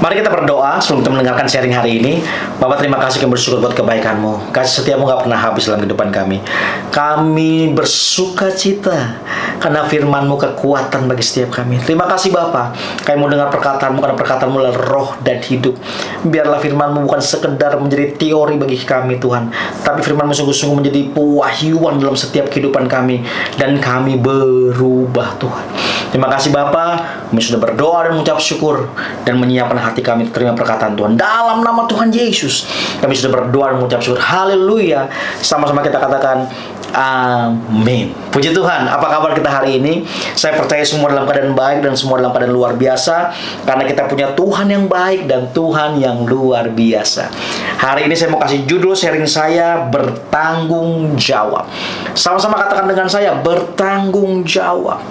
Mari kita berdoa sebelum kita mendengarkan sharing hari ini. Bapak, terima kasih, kami bersyukur buat kebaikan-Mu. Kasih setiamu gak pernah habis dalam kehidupan kami. Kami bersuka cita karena firman-Mu kekuatan bagi setiap kami. Terima kasih Bapak, kami mau dengar perkataan-Mu karena perkataan-Mu adalah roh dan hidup. Biarlah firman-Mu bukan sekedar menjadi teori bagi kami Tuhan, tapi firman-Mu sungguh-sungguh menjadi pewahyuan dalam setiap kehidupan kami, dan kami berubah Tuhan. Terima kasih Bapak, kami sudah berdoa dan mengucap syukur dan menyiapkan hati kami terima perkataan Tuhan. Dalam nama Tuhan Yesus, kami sudah berdoa dan mengucap syukur. Haleluya. Sama-sama kita katakan amin. Puji Tuhan. Apa kabar kita hari ini? Saya percaya semua dalam keadaan baik dan semua dalam keadaan luar biasa, karena kita punya Tuhan yang baik dan Tuhan yang luar biasa. Hari ini saya mau kasih judul sharing saya, bertanggung jawab. Sama-sama katakan dengan saya, bertanggung jawab.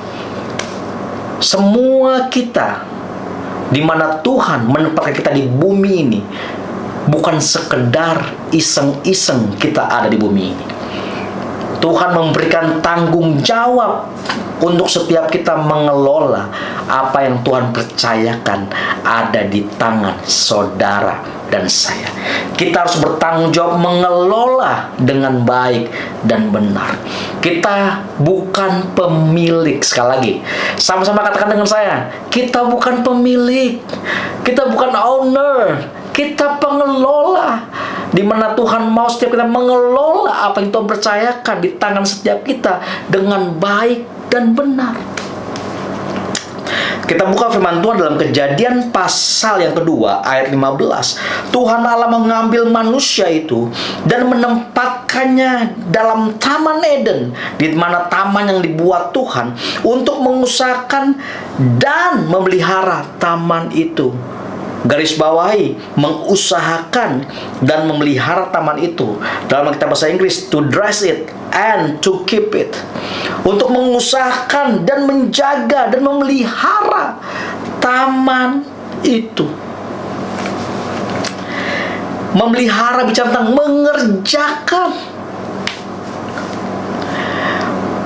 Semua kita, di mana Tuhan menempatkan kita di bumi ini, bukan sekedar iseng-iseng kita ada di bumi ini. Tuhan memberikan tanggung jawab untuk setiap kita mengelola apa yang Tuhan percayakan ada di tangan saudara dan saya. Kita harus bertanggung jawab mengelola dengan baik dan benar. Kita bukan pemilik. Sekali lagi, sama-sama katakan dengan saya, kita bukan pemilik, kita bukan owner, kita pengelola. Di mana Tuhan mau setiap kita mengelola apa yang Tuhan percayakan di tangan setiap kita dengan baik dan benar. Kita buka firman Tuhan dalam Kejadian pasal yang kedua ayat 15. Tuhan Allah mengambil manusia itu dan menempatkannya dalam Taman Eden, di mana taman yang dibuat Tuhan untuk mengusahakan dan memelihara taman itu. Garis bawahi, mengusahakan dan memelihara taman itu. Dalam kitab bahasa Inggris, to dress it and to keep it. Untuk mengusahakan dan menjaga dan memelihara taman itu. Memelihara bicara tentang mengerjakan.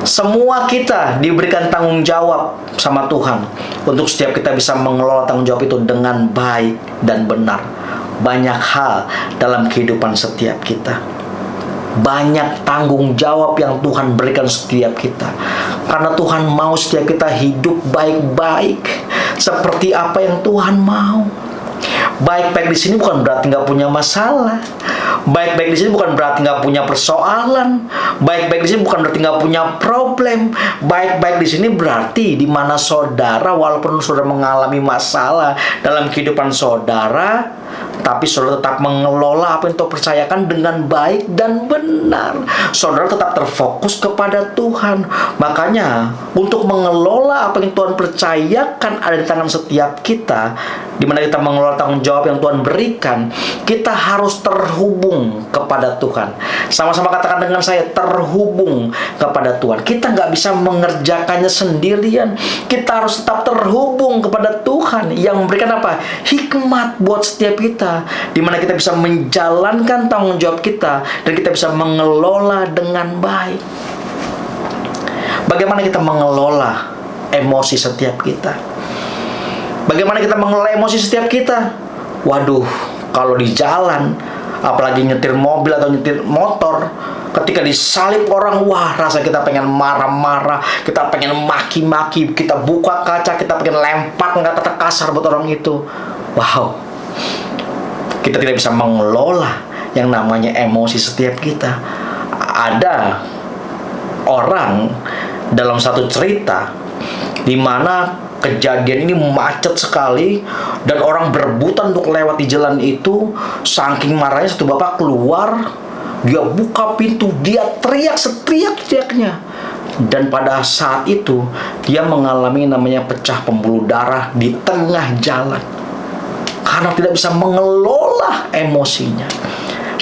Semua kita diberikan tanggung jawab sama Tuhan untuk setiap kita bisa mengelola tanggung jawab itu dengan baik dan benar. Banyak hal dalam kehidupan setiap kita, banyak tanggung jawab yang Tuhan berikan setiap kita, karena Tuhan mau setiap kita hidup baik-baik seperti apa yang Tuhan mau. Baik-baik di sini bukan berarti nggak punya masalah. Baik-baik di sini bukan berarti nggak punya persoalan. Baik-baik di sini bukan berarti nggak punya problem. Baik-baik di sini berarti di mana saudara, walaupun saudara mengalami masalah dalam kehidupan saudara, tapi saudara tetap mengelola apa yang Tuhan percayakan dengan baik dan benar. Saudara tetap terfokus kepada Tuhan. Makanya untuk mengelola apa yang Tuhan percayakan ada di tangan setiap kita, di mana kita mengelola tanggung jawab yang Tuhan berikan, kita harus terhubung kepada Tuhan. Sama-sama katakan dengan saya, terhubung kepada Tuhan. Kita nggak bisa mengerjakannya sendirian. Kita harus tetap terhubung kepada Tuhan yang memberikan apa? Hikmat buat setiap kita, di mana kita bisa menjalankan tanggung jawab kita dan kita bisa mengelola dengan baik. Bagaimana kita mengelola emosi setiap kita? Bagaimana kita mengelola emosi setiap kita? Waduh, kalau di jalan, apalagi nyetir mobil atau nyetir motor, ketika disalip orang, wah, rasa kita pengen marah-marah, kita pengen maki-maki, kita buka kaca, kita pengen lempar kata-kata kasar buat orang itu. Wow, kita tidak bisa mengelola yang namanya emosi setiap kita. Ada orang dalam satu cerita di mana kejadian ini macet sekali dan orang berebutan untuk lewat di jalan itu. Saking marahnya, satu bapak keluar, dia buka pintu, dia teriak seteriak-teriaknya. Dan pada saat itu dia mengalami namanya pecah pembuluh darah di tengah jalan karena tidak bisa mengelola emosinya.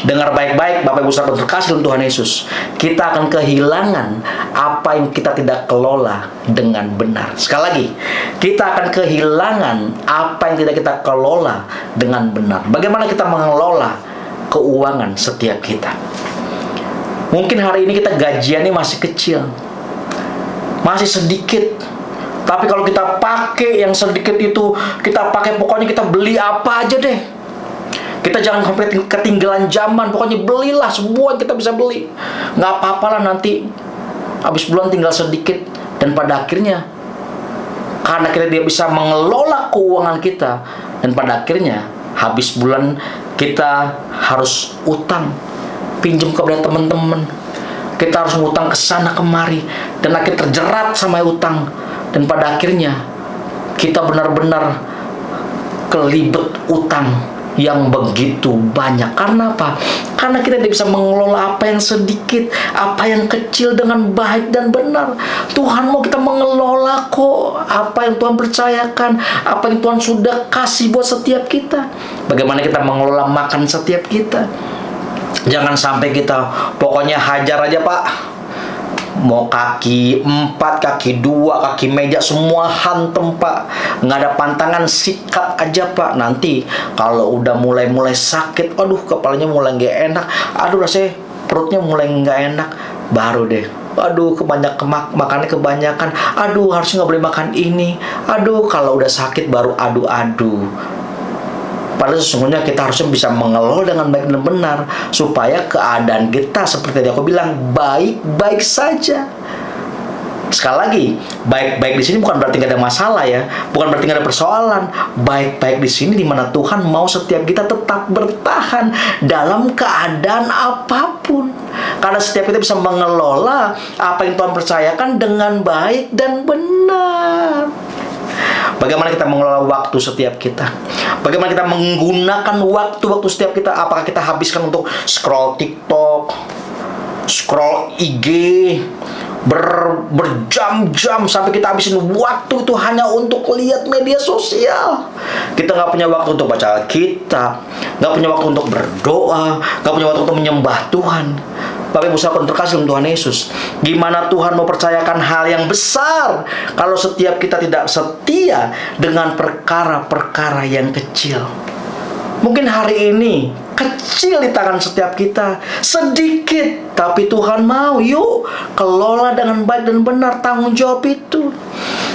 Dengar baik-baik Bapak Ibu sahabat terkasih dalam Tuhan Yesus, kita akan kehilangan apa yang kita tidak kelola dengan benar. Sekali lagi, kita akan kehilangan apa yang tidak kita kelola dengan benar. Bagaimana kita mengelola keuangan setiap kita? Mungkin hari ini kita gajiannya masih kecil, masih sedikit. Tapi kalau kita pakai yang sedikit itu, kita pakai pokoknya kita beli apa aja deh. Kita jangan sampai ketinggalan zaman. Pokoknya belilah semua yang kita bisa beli. Nggak apa-apalah nanti habis bulan tinggal sedikit. Dan pada akhirnya, karena kita tidak bisa mengelola keuangan kita, dan pada akhirnya habis bulan kita harus utang, pinjam kepada teman-teman. Kita harus ngutang ke sana kemari, dan akhirnya terjerat sama utang. Dan pada akhirnya kita benar-benar kelibet utang yang begitu banyak. Karena apa? Karena kita tidak bisa mengelola apa yang sedikit, apa yang kecil dengan baik dan benar. Tuhan mau kita mengelola kok apa yang Tuhan percayakan, apa yang Tuhan sudah kasih buat setiap kita. Bagaimana kita mengelola makan setiap kita. Jangan sampai kita pokoknya hajar aja Pak. Mau kaki 4, kaki 2, kaki meja semua hantem Pak. Nggak ada pantangan, sikat aja Pak. Nanti kalau udah mulai sakit, aduh kepalanya mulai nggak enak, aduh rasanya perutnya mulai nggak enak, baru deh aduh makannya kebanyakan, aduh harusnya nggak boleh makan ini, aduh kalau udah sakit baru adu-adu. Padahal sesungguhnya kita harusnya bisa mengelola dengan baik dan benar, supaya keadaan kita seperti yang aku bilang baik-baik saja. Sekali lagi, baik-baik di sini bukan berarti nggak ada masalah ya, bukan berarti nggak ada persoalan. Baik-baik di sini dimana Tuhan mau setiap kita tetap bertahan dalam keadaan apapun, karena setiap kita bisa mengelola apa yang Tuhan percayakan dengan baik dan benar. Bagaimana kita mengelola waktu setiap kita? Bagaimana kita menggunakan waktu-waktu setiap kita? Apakah kita habiskan untuk scroll TikTok, scroll IG, berjam-jam sampai kita habisin waktu itu hanya untuk lihat media sosial? Kita nggak punya waktu untuk baca Alkitab, nggak punya waktu untuk berdoa, nggak punya waktu untuk menyembah Tuhan. Bapak Ibu sahabat terkasih Tuhan Yesus, gimana Tuhan mau percayakan hal yang besar kalau setiap kita tidak setia dengan perkara-perkara yang kecil? Mungkin hari ini kecil di tangan setiap kita, sedikit, tapi Tuhan mau, yuk kelola dengan baik dan benar tanggung jawab itu.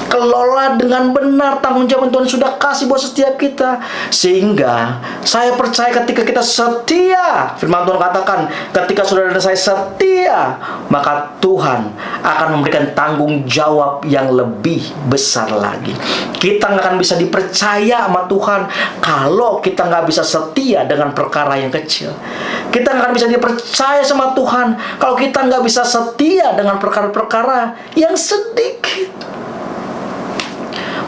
Kelola dengan benar tanggung jawab yang Tuhan sudah kasih buat setiap kita. Sehingga saya percaya ketika kita setia, firman Tuhan katakan, ketika saudara dan saya setia, maka Tuhan akan memberikan tanggung jawab yang lebih besar lagi. Kita nggak akan bisa dipercaya sama Tuhan kalau kita nggak bisa setia dengan perkara yang kecil. Kita nggak akan bisa dipercaya sama Tuhan kalau kita nggak bisa setia dengan perkara-perkara yang sedikit.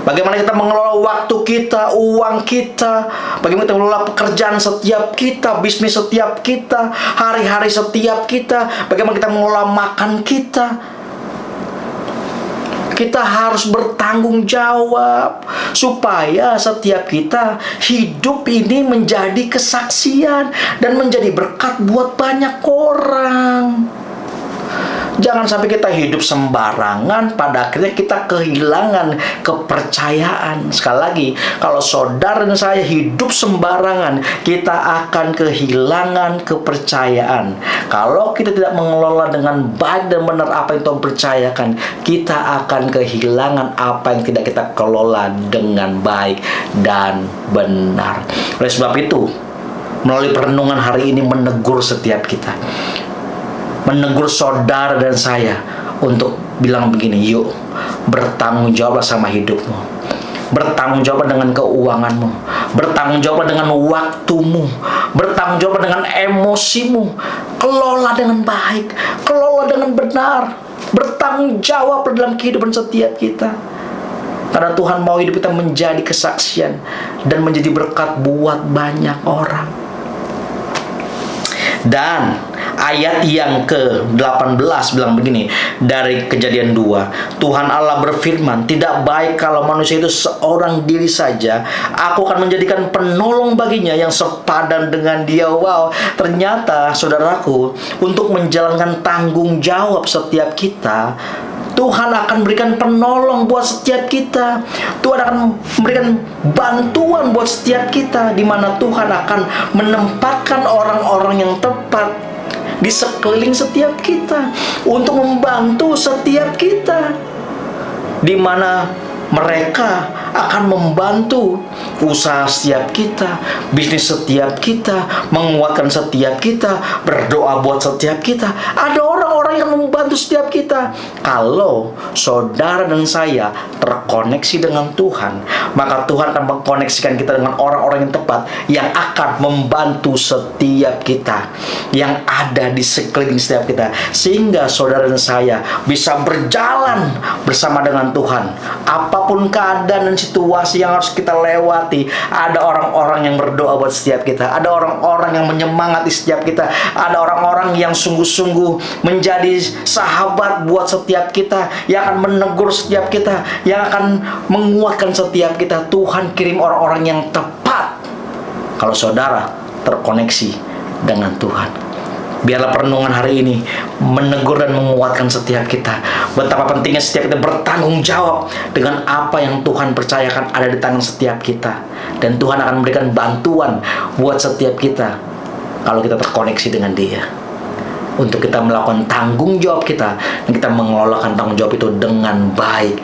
Bagaimana kita mengelola waktu kita, uang kita, bagaimana kita mengelola pekerjaan setiap kita, bisnis setiap kita, hari-hari setiap kita, bagaimana kita mengelola makan kita. Kita harus bertanggung jawab supaya setiap kita hidup ini menjadi kesaksian dan menjadi berkat buat banyak orang. Jangan sampai kita hidup sembarangan, pada akhirnya kita kehilangan kepercayaan. Sekali lagi, kalau saudara dan saya hidup sembarangan, kita akan kehilangan kepercayaan. Kalau kita tidak mengelola dengan baik dan benar apa yang Tuhan percayakan, kita akan kehilangan apa yang tidak kita kelola dengan baik dan benar. Oleh sebab itu, melalui perenungan hari ini menegur setiap kita, menegur saudara dan saya untuk bilang begini, yuk bertanggung jawablah sama hidupmu, bertanggung jawab dengan keuanganmu, bertanggung jawab dengan waktumu, bertanggung jawab dengan emosimu. Kelola dengan baik, kelola dengan benar, bertanggung jawab dalam kehidupan setiap kita. Karena Tuhan mau hidup kita menjadi kesaksian dan menjadi berkat buat banyak orang. Dan ayat yang ke-18 bilang begini, dari Kejadian 2, Tuhan Allah berfirman, tidak baik kalau manusia itu seorang diri saja, aku akan menjadikan penolong baginya yang sepadan dengan dia. Wow, ternyata saudaraku, untuk menjalankan tanggung jawab setiap kita, Tuhan akan berikan penolong buat setiap kita. Tuhan akan memberikan bantuan buat setiap kita, di mana Tuhan akan menempatkan orang-orang yang tepat di sekeliling setiap kita untuk membantu setiap kita, di mana Mereka akan membantu usaha setiap kita, bisnis setiap kita, menguatkan setiap kita, berdoa buat setiap kita. Ada orang-orang yang membantu setiap kita. Kalau saudara dan saya terkoneksi dengan Tuhan, maka Tuhan akan mengkoneksikan kita dengan orang-orang yang tepat yang akan membantu setiap kita, yang ada di sekeliling setiap kita, sehingga saudara dan saya bisa berjalan bersama dengan Tuhan. Apapun keadaan dan situasi yang harus kita lewati, ada orang-orang yang berdoa buat setiap kita, ada orang-orang yang menyemangati setiap kita, ada orang-orang yang sungguh-sungguh menjadi sahabat buat setiap kita, yang akan menegur setiap kita, yang akan menguatkan setiap kita. Tuhan kirim orang-orang yang tepat kalau saudara terkoneksi dengan Tuhan. Biarlah perenungan hari ini menegur dan menguatkan setiap kita. Betapa pentingnya setiap kita bertanggung jawab dengan apa yang Tuhan percayakan ada di tangan setiap kita. Dan Tuhan akan memberikan bantuan buat setiap kita kalau kita terkoneksi dengan Dia, untuk kita melakukan tanggung jawab kita, dan kita mengelolakan tanggung jawab itu dengan baik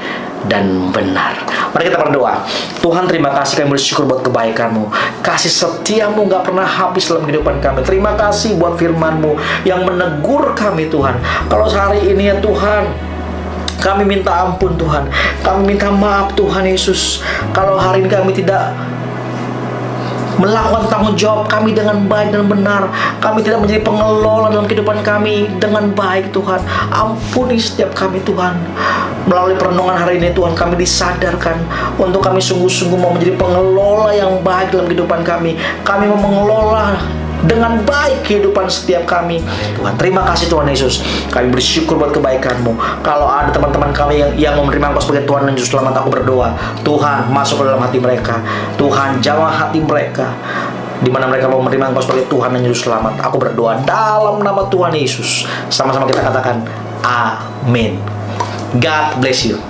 dan benar. Mari kita berdoa. Tuhan, terima kasih, kami bersyukur buat kebaikan-Mu. Kasih setia-Mu gak pernah habis dalam kehidupan kami. Terima kasih buat firman-Mu yang menegur kami, Tuhan. Kalau hari ini ya Tuhan, kami minta ampun Tuhan, kami minta maaf Tuhan Yesus, kalau hari ini kami tidak melakukan tanggung jawab kami dengan baik dan benar, kami tidak menjadi pengelola dalam kehidupan kami dengan baik Tuhan. Ampuni setiap kami Tuhan. Melalui perenungan hari ini Tuhan, kami disadarkan untuk kami sungguh-sungguh mau menjadi pengelola yang baik dalam kehidupan kami. Kami mau mengelola dengan baik kehidupan setiap kami, Tuhan. Terima kasih Tuhan Yesus. Kami bersyukur buat kebaikan-Mu. Kalau ada teman-teman kami yang menerima Engkau sebagai Tuhan dan Juru Selamat, aku berdoa, Tuhan masuk ke dalam hati mereka. Tuhan jamah hati mereka, di mana mereka mau menerima Engkau sebagai Tuhan dan Juru Selamat. Aku berdoa dalam nama Tuhan Yesus. Sama-sama kita katakan amin. God bless you.